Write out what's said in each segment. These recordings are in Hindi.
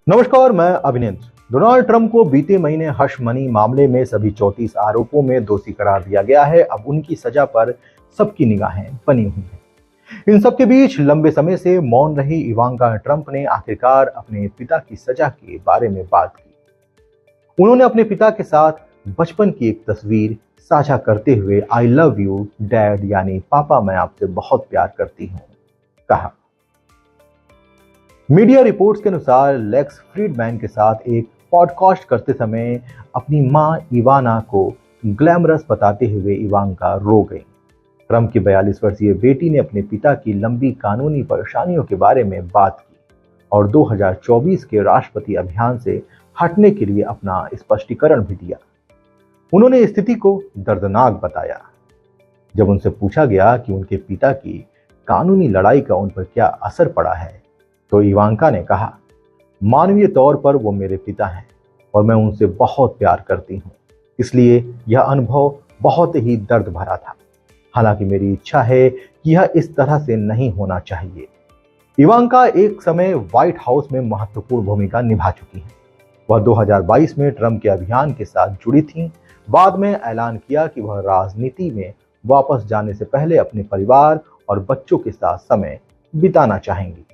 नमस्कार, मैं अभिनेंद्र। डोनाल्ड ट्रंप को बीते महीने हश मनी मामले में सभी 34 आरोपों में दोषी करार दिया गया है। अब उनकी सजा पर सबकी निगाहें बनी हुई हैं। इन सबके बीच लंबे समय से मौन रही इवांका ट्रंप ने आखिरकार अपने पिता की सजा के बारे में बात की। उन्होंने अपने पिता के साथ बचपन की एक तस्वीर साझा करते हुए आई लव यू डैड यानी पापा मैं आपसे बहुत प्यार करती हूँ कहा। मीडिया रिपोर्ट्स के अनुसार लेक्स फ्रीडमैन के साथ एक पॉडकास्ट करते समय अपनी मां इवाना को ग्लैमरस बताते हुए इवांका रो गई। ट्रंप की 42 वर्षीय बेटी ने अपने पिता की लंबी कानूनी परेशानियों के बारे में बात की और 2024 के राष्ट्रपति अभियान से हटने के लिए अपना स्पष्टीकरण भी दिया। उन्होंने स्थिति को दर्दनाक बताया। जब उनसे पूछा गया कि उनके पिता की कानूनी लड़ाई का उन पर क्या असर पड़ा है, तो इवांका ने कहा, मानवीय तौर पर वो मेरे पिता हैं और मैं उनसे बहुत प्यार करती हूँ, इसलिए यह अनुभव बहुत ही दर्द भरा था। हालांकि मेरी इच्छा है कि यह इस तरह से नहीं होना चाहिए। इवांका एक समय व्हाइट हाउस में महत्वपूर्ण भूमिका निभा चुकी हैं। वह 2022 में ट्रंप के अभियान के साथ जुड़ी थीं। बाद में ऐलान किया कि वह राजनीति में वापस जाने से पहले अपने परिवार और बच्चों के साथ समय बिताना चाहेंगी।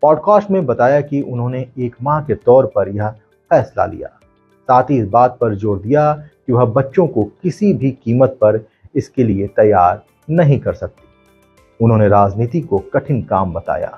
पॉडकास्ट में बताया कि उन्होंने एक मां के तौर पर यह फैसला लिया। साथ ही इस बात पर जोर दिया कि वह बच्चों को किसी भी कीमत पर इसके लिए तैयार नहीं कर सकती। उन्होंने राजनीति को कठिन काम बताया।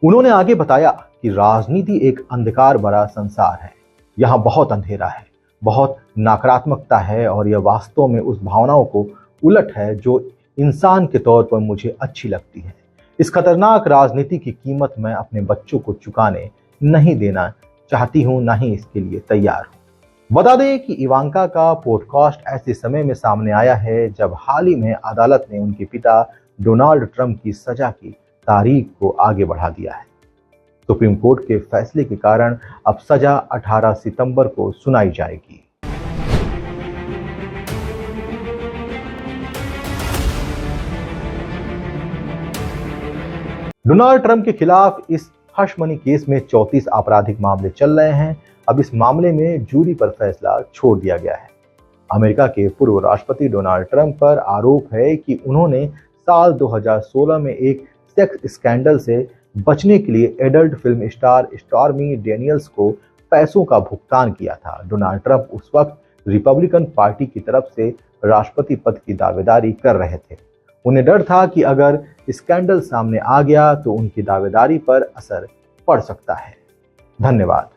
उन्होंने आगे बताया कि राजनीति एक अंधकार भरा संसार है। यहाँ बहुत अंधेरा है, बहुत नकारात्मकता है और यह वास्तव में उस भावनाओं को उलट है जो इंसान के तौर पर मुझे अच्छी लगती है। इस खतरनाक राजनीति की कीमत मैं अपने बच्चों को चुकाने नहीं देना चाहती हूं, ना ही इसके लिए तैयार हूं। बता दें कि इवांका का पॉडकास्ट ऐसे समय में सामने आया है जब हाल ही में अदालत ने उनके पिता डोनाल्ड ट्रंप की सजा की तारीख को आगे बढ़ा दिया है। सुप्रीम कोर्ट के फैसले के कारण अब सजा 18 सितंबर को सुनाई जाएगी। डोनाल्ड ट्रंप के खिलाफ इस हश मनी केस में 34 आपराधिक मामले चल रहे हैं। अब इस मामले में जूरी पर फैसला छोड़ दिया गया है। अमेरिका के पूर्व राष्ट्रपति डोनाल्ड ट्रंप पर आरोप है कि उन्होंने साल 2016 में एक सेक्स स्कैंडल से बचने के लिए adult film star stormy Daniels को पैसों का भुगतान किया था। डोनाल्ड ट्रंप उस वक्त रिपब्लिकन पार्टी की तरफ से राष्ट्रपति पद की दावेदारी कर रहे थे। उन्हें डर था कि अगर स्कैंडल सामने आ गया तो उनकी दावेदारी पर असर पड़ सकता है। धन्यवाद।